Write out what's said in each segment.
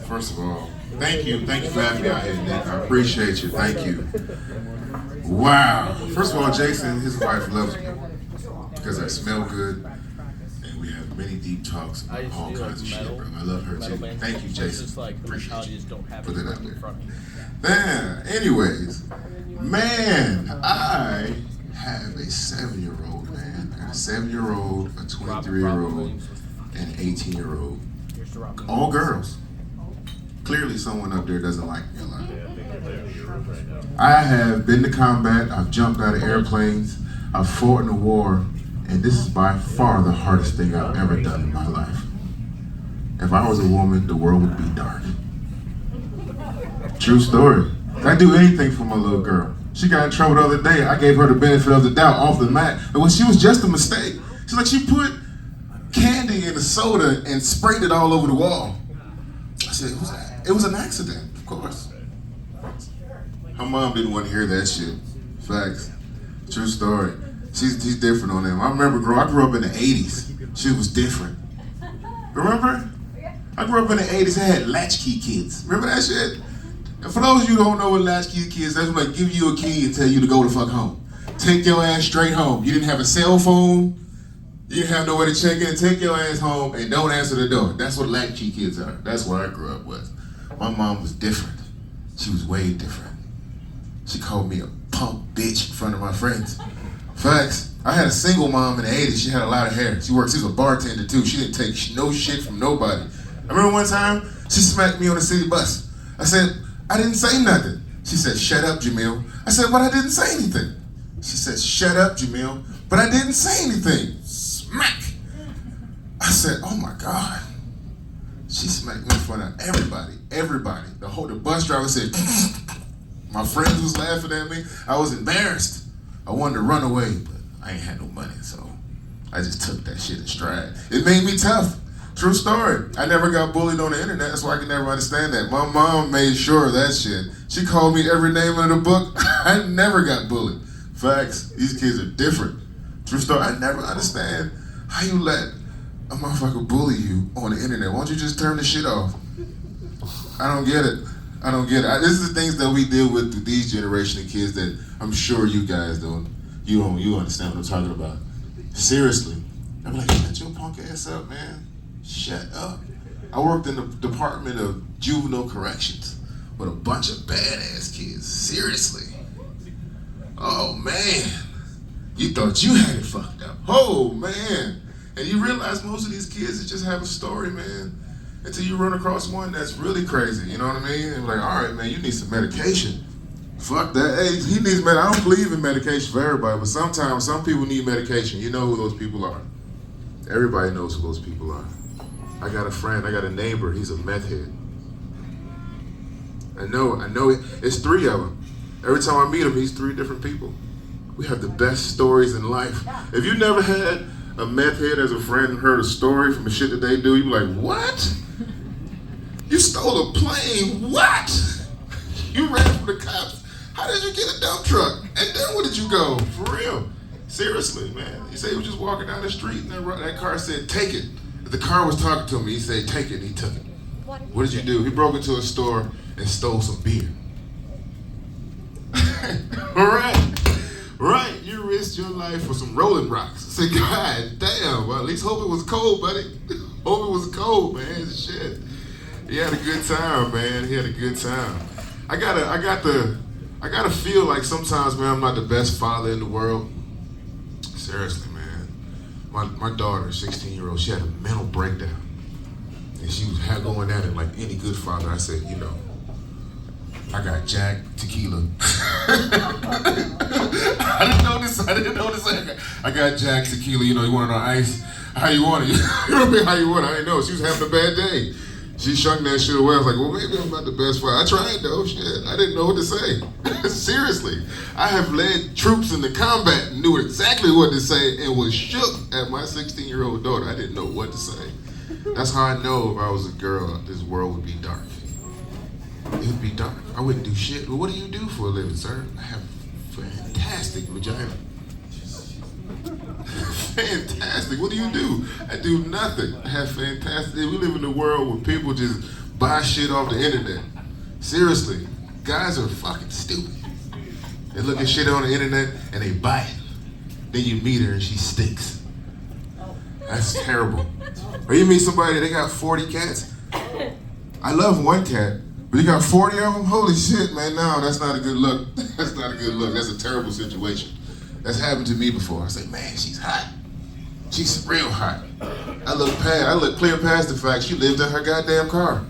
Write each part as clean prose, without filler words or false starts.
First of all, thank you for having me out here, Nick. I appreciate you. Thank you. Wow. First of all, Jason, his wife loves me because I smell good, and we have many deep talks about all kinds of shit, bro. I love her too. Thank you, Jason. Appreciate you. Put that out there. Man, anyways, man, I have a 7-year-old, man. I got a 7-year-old, a 23-year-old, and an 18-year-old. All girls. Clearly someone up there doesn't like me a lot. I have been to combat, I've jumped out of airplanes, I've fought in a war, and this is by far the hardest thing I've ever done in my life. If I was a woman, the world would be dark. True story. I'd do anything for my little girl. She got in trouble the other day. I gave her the benefit of the doubt off the mat. But when she was just a mistake, she's like, she put candy in a soda and sprayed it all over the wall. I said, it was an accident, of course. Her mom didn't want to hear that shit. Facts. True story. She's different on them. I remember I grew up in the 80s. She was different. Remember? I grew up in the 80s. I had latchkey kids. Remember that shit? And for those of you who don't know what latchkey kids, that's like give you a key and tell you to go the fuck home. Take your ass straight home. You didn't have a cell phone. You didn't have nowhere to check in. Take your ass home and don't answer the door. That's what latchkey kids are. That's what I grew up with. My mom was different. She was way different. She called me a punk bitch in front of my friends. Facts. I had a single mom in the 80s. She had a lot of hair. She was a bartender too. She didn't take no shit from nobody. I remember one time, she smacked me on the city bus. I said, I didn't say nothing. She said, shut up, Jamil. I said, but I didn't say anything. She said, shut up, Jamil. But I didn't say anything. Smack. I said, oh my God. She smacked me in front of everybody. The bus driver said, my friends was laughing at me. I was embarrassed. I wanted to run away, but I ain't had no money, so I just took that shit in stride. It made me tough. True story. I never got bullied on the internet. That's why I can never understand that. My mom made sure of that shit. She called me every name in the book. I never got bullied. Facts. These kids are different. True story. I never understand how you let a motherfucker bully you on the internet. Why don't you just turn the shit off? I don't get it. This is the things that we deal with these generation of kids that I'm sure you guys don't. You understand what I'm talking about. Seriously. I'm like, shut your punk ass up, man. Shut up. I worked in the Department of Juvenile Corrections with a bunch of badass kids. Seriously. Oh, man. You thought you had it fucked up. Oh, man. And you realize most of these kids just have a story, man. Until you run across one that's really crazy. You know what I mean? And like, all right, man, you need some medication. Fuck that. Hey, he needs med. I don't believe in medication for everybody, but sometimes some people need medication. You know who those people are. Everybody knows who those people are. I got a friend, I got a neighbor, he's a meth head. I know it. It's 3 of them. Every time I meet him, he's 3 different people. We have the best stories in life. If you never had a meth head as a friend and heard a story from the shit that they do, you be like, what? You stole a plane, what? You ran from the cops. How did you get a dump truck? And then where did you go? For real. Seriously, man. He said he was just walking down the street and that car said, take it. The car was talking to him. He said, take it. He took it. What did you do? He broke into a store and stole some beer. Right. You risked your life for some Rolling Rocks. I said, God damn. Well, at least hope it was cold, buddy. Hope it was cold, man. Shit. He had a good time, man. He had a good time. I gotta feel like sometimes, man, I'm not the best father in the world. Seriously, man. My daughter, 16-year-old, she had a mental breakdown. And she was going at it like any good father. I said, I got Jack tequila. I didn't know this. I got Jack tequila, you want it on ice. How you want it? You know what I mean? How you want it? I didn't know. She was having a bad day. She shunk that shit away. I was like, well, maybe I'm not the best father. I tried though, shit. I didn't know what to say. Seriously. I have led troops into combat and knew exactly what to say and was shook at my 16-year-old daughter. I didn't know what to say. That's how I know if I was a girl, this world would be dark. It would be dark. I wouldn't do shit. Well, what do you do for a living, sir? I have a fantastic vagina. fantastic. What do? I do nothing. I have fantastic. We live in a world where people just buy shit off the internet. Seriously, guys are fucking stupid. They look at shit on the internet and they buy it. Then you meet her and she stinks. That's terrible. Or you meet somebody, they got 40 cats. I love one cat, but you got 40 of them? Holy shit, man, no, that's not a good look. That's not a good look. That's a terrible situation. That's happened to me before. I say, man, she's hot. She's real hot. I look clear past the fact she lived in her goddamn car.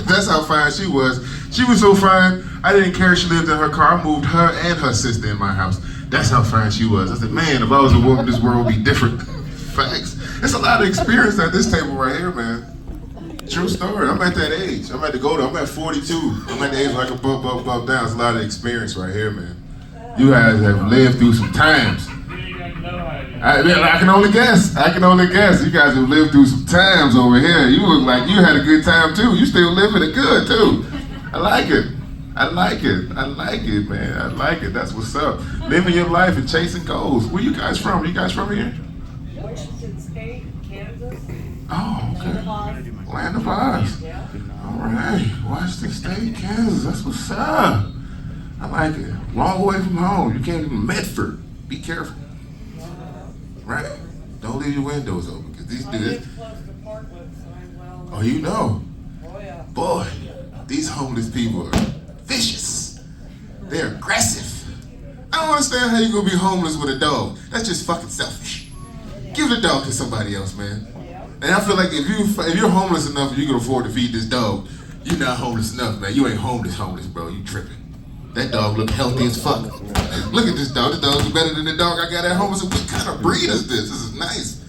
That's how fine she was. She was so fine, I didn't care if she lived in her car. I moved her and her sister in my house. That's how fine she was. I said, man, if I was a woman, this world would be different. Facts. It's a lot of experience at this table right here, man. True story. I'm at that age. I'm at 42. I'm at the age where I can bump down. It's a lot of experience right here, man. You guys have lived through some times. I can only guess. You guys have lived through some times over here. You look like you had a good time too. You still living it good too. I like it, man. I like it. That's what's up. Living your life and chasing goals. Where you guys from? You guys from here? Washington State, Kansas. Oh, okay. Land of Oz. Yeah. All right. Washington State, Kansas. That's what's up. I like it. Long way from home. You can't even Medford. Be careful. Right? Don't leave your windows open because these dudes. Close to Parkland, so I'm well. Oh, you know. Oh yeah. Boy, these homeless people are vicious. They're aggressive. I don't understand how you gonna be homeless with a dog. That's just fucking selfish. Give the dog to somebody else, man. And I feel like if you're homeless enough, you can afford to feed this dog. You're not homeless enough, man. You ain't homeless, bro. You tripping. That dog look healthy as fuck. Look at this dog. This dog is better than the dog I got at home. I said, what kind of breed is this? This is nice.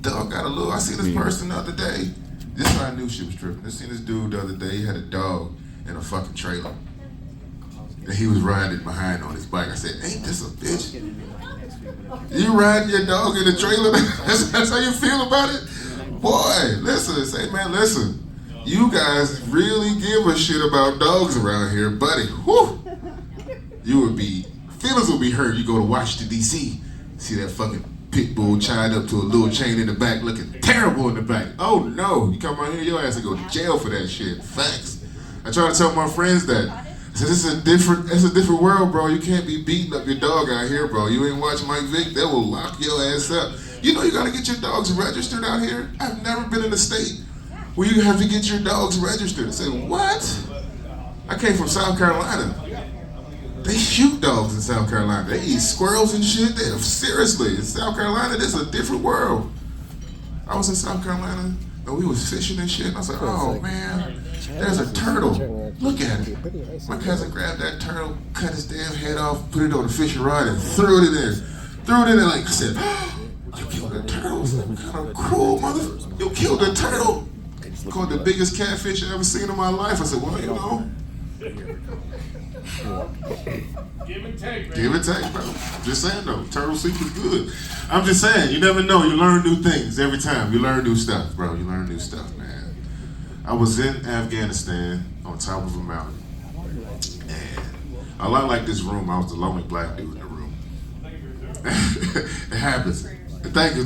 Dog got a little. I seen this person the other day. This is how I knew she was tripping. I seen this dude the other day. He had a dog in a fucking trailer. And he was riding behind on his bike. I said, ain't this a bitch? You riding your dog in a trailer? That's how you feel about it? Boy, listen. Say, man, listen. You guys really give a shit about dogs around here, buddy. Whew. Feelings will be hurt. You go to Washington, D.C., see that fucking pit bull tied up to a little chain in the back, looking terrible in the back. Oh no, you come out here, your ass will go to jail for that shit. Facts. I try to tell my friends that. I said, it's a different world, bro. You can't be beating up your dog out here, bro. You ain't watching Mike Vick, they will lock your ass up. You know you gotta get your dogs registered out here? I've never been in a state where you have to get your dogs registered. I said, what? I came from South Carolina. They shoot dogs in South Carolina. They eat squirrels and shit. Seriously, in South Carolina, this is a different world. I was in South Carolina and we was fishing and shit. And I was like, oh man, there's a turtle. Look at it. My cousin grabbed that turtle, cut his damn head off, put it on a fishing rod and threw it in there. Threw it in there like, I said, you killed a turtle? What kind of cruel motherfucker. You killed a turtle? Called the biggest catfish I ever seen in my life. I said, well, you know. Give and take, man. Give and take, bro. Just saying though, turtle soup is good. I'm just saying, you never know. You learn new things every time. You learn new stuff, bro. You learn new stuff, man. I was in Afghanistan on top of a mountain. And a lot like this room, I was the lonely black dude in the room. It happens. Thank you.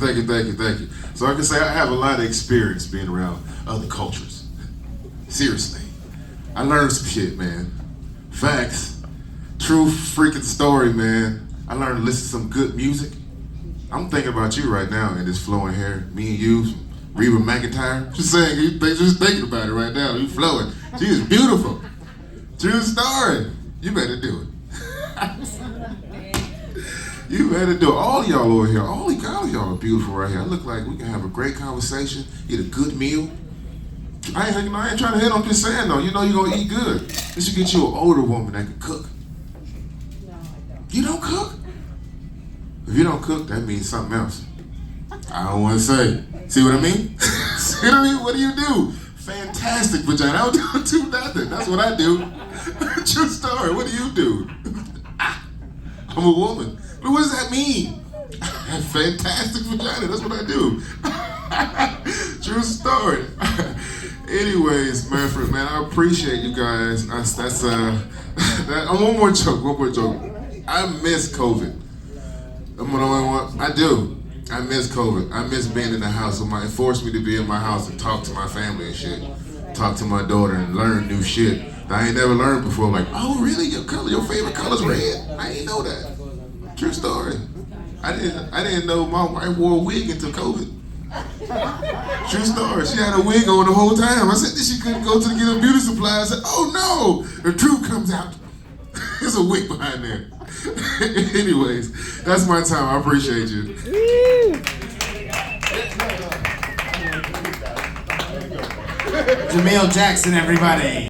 So I can say I have a lot of experience being around other cultures. Seriously. I learned some shit, man. Facts. True freaking story, man. I learned to listen to some good music. I'm thinking about you right now in this flowing hair. Me and you, Reba McEntire. Just saying, just thinking about it right now. You flowing. She is beautiful. True story. You better do it. You better do it. All of y'all over here, all of y'all are beautiful right here. I look like we can have a great conversation, eat a good meal. I ain't trying to hit on, just saying though, you know you're gonna eat good. You should get you an older woman that can cook. No, I don't. You don't cook? If you don't cook, that means something else. I don't want to say. See what I mean? See what I mean? What do you do? Fantastic vagina. I don't do nothing. That's what I do. True story. What do you do? I'm a woman. But what does that mean? Fantastic vagina. That's what I do. True story. Anyways, Manfred, man, I appreciate you guys. One more joke. I miss COVID. I'm the only one. I do. I miss COVID. I miss being in the house. It forced me to be in my house and talk to my family and shit. Talk to my daughter and learn new shit that I ain't never learned before. Like, oh really? Your favorite color's red? I ain't know that. True story. I didn't know my wife wore a wig until COVID. True story. She had a wig on the whole time. I said that she couldn't go to get her beauty supply. I said, oh no, the truth comes out. There's a wig behind there. Anyways, that's my time. I appreciate you. Jamil Jackson, everybody.